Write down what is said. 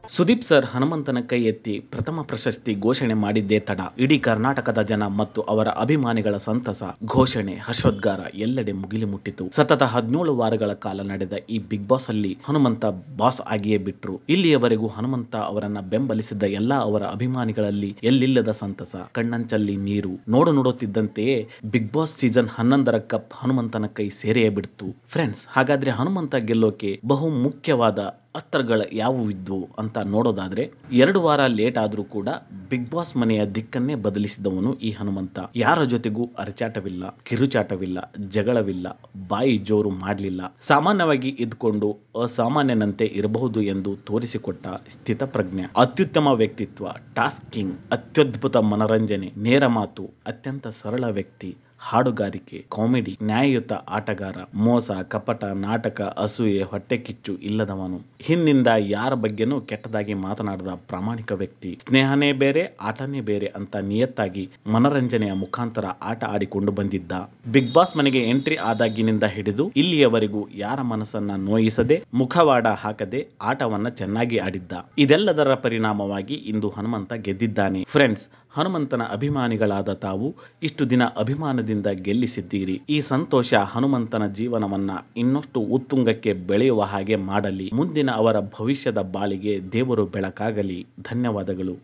Sudeep sir ಹನುಮಂತನ ಕೈ ಎತ್ತಿ ಪ್ರಥಮ ಪ್ರಶಸ್ತಿ ಘೋಷಣೆ ಮಾಡಿದ್ದೇ ತಡ ಇಡೀ ಕರ್ನಾಟಕದ ಜನ ಮತ್ತು ಅವರ ಅಭಿಮಾನಿಗಳ ಸಂತಸ, ಘೋಷಣೆ, ಹರ್ಷೋದ್ಗಾರ ಎಲ್ಲೆಡೆ ಮುಗಿಲು ಮುಟ್ಟಿತು. ಸತತ 17 ವಾರಗಳ ಕಾಲ ನಡೆದ ಈ ಬಿಗ್ ಬಾಸ್ ಅಲ್ಲಿ ಹನುಮಂತ ಬಾಸ್ ಆಗಿಯೇ ಬಿಟ್ರು. ಇಲ್ಲಿಯವರೆಗೂ ಹನುಮಂತ ಅವರನ್ನ ಬೆಂಬಲಿಸಿದ್ದ ಎಲ್ಲಾ ಅವರ ಅಭಿಮಾನಿಗಳಲ್ಲಿ ಎಲ್ಲಿಲ್ಲದ ಸಂತಸ, ಕಣ್ಣಂಚಲ್ಲಿ ನೀರು. ನೋಡುತ್ತಿದ್ದಂತೆಯೇ ಬಿಗ್ ಬಾಸ್ ಸೀಸನ್ 11ರ ಕಪ್ ಹನುಮಂತನ ಕೈ ಸೇರಿಯೇ ಬಿಡ್ತು. ಫ್ರೆಂಡ್ಸ್, ಹಾಗಾದ್ರೆ ಹನುಮಂತ ಗೆಲ್ಲೋಕೆ ಬಹು ಮುಖ್ಯವಾದ ಅಸ್ತ್ರಗಳು ಯಾವುವಿದ್ವು ಅಂತ ನೋಡೋದಾದ್ರೆ, 2 ವಾರ ಲೇಟ್ ಆದ್ರೂ ಕೂಡ ಬಿಗ್ ಬಾಸ್ ಮನೆಯ ದಿಕ್ಕನ್ನೇ ಬದಲಿಸಿದವನು ಈ ಹನುಮಂತ. ಯಾರ ಜೊತೆಗೂ ಅರಚಾಟವಿಲ್ಲ, ಕಿರುಚಾಟವಿಲ್ಲ, ಜಗಳವಿಲ್ಲ, ಬಾಯಿ ಜೋರು ಮಾಡಲಿಲ್ಲ. ಸಾಮಾನ್ಯವಾಗಿ ಇದ್ಕೊಂಡು ಅಸಾಮಾನ್ಯನಂತೆ ಇರಬಹುದು ಎಂದು ತೋರಿಸಿಕೊಟ್ಟ ಸ್ಥಿತಪ್ರಜ್ಞೆ, ಅತ್ಯುತ್ತಮ ವ್ಯಕ್ತಿತ್ವ, ಟಾಸ್ಕ್ ಕಿಂಗ್, ಅತ್ಯದ್ಭುತ ಮನರಂಜನೆ, ನೇರ ಮಾತು, ಅತ್ಯಂತ ಸರಳ ವ್ಯಕ್ತಿ, ಹಾಡುಗಾರಿಕೆ, ಕಾಮಿಡಿ, ನ್ಯಾಯಯುತ ಆಟಗಾರ, ಮೋಸ, ಕಪಟ, ನಾಟಕ, ಅಸೂಯೆ, ಹೊಟ್ಟೆಕಿಚ್ಚು ಇಲ್ಲದವನು, ಹಿಂದಿಂದ ಯಾರ ಬಗ್ಗೆನೂ ಕೆಟ್ಟದಾಗಿ ಮಾತನಾಡದ ಪ್ರಾಮಾಣಿಕ ವ್ಯಕ್ತಿ, ಸ್ನೇಹನೇ ಬೇರೆ ಆಟನೇ ಬೇರೆ ಅಂತ ನಿಯತ್ತಾಗಿ ಮನರಂಜನೆಯ ಮುಖಾಂತರ ಆಟ ಆಡಿಕೊಂಡು ಬಂದಿದ್ದ. ಬಿಗ್ ಬಾಸ್ ಮನೆಗೆ ಎಂಟ್ರಿ ಆದಾಗಿನಿಂದ ಹಿಡಿದು ಇಲ್ಲಿಯವರೆಗೂ ಯಾರ ಮನಸ್ಸನ್ನ ನೋಯಿಸದೆ, ಮುಖವಾಡ ಹಾಕದೆ ಆಟವನ್ನ ಚೆನ್ನಾಗಿ ಆಡಿದ್ದ. ಇದೆಲ್ಲದರ ಪರಿಣಾಮವಾಗಿ ಇಂದು ಹನುಮಂತ ಗೆದ್ದಿದ್ದಾನೆ. ಫ್ರೆಂಡ್ಸ್, ಹನುಮಂತನ ಅಭಿಮಾನಿಗಳಾದ ತಾವು ಇಷ್ಟು ದಿನ ಅಭಿಮಾನದಿಂದ ಗೆಲ್ಲಿಸಿದ್ದೀರಿ. ಈ ಸಂತೋಷ ಹನುಮಂತನ ಜೀವನವನ್ನ ಇನ್ನಷ್ಟು ಉತ್ತುಂಗಕ್ಕೆ ಬೆಳೆಯುವ ಹಾಗೆ ಮಾಡಲಿ. ಮುಂದಿನ ಅವರ ಭವಿಷ್ಯದ ಬಾಳಿಗೆ ದೇವರು ಬೆಳಕಾಗಲಿ. ಧನ್ಯವಾದಗಳು.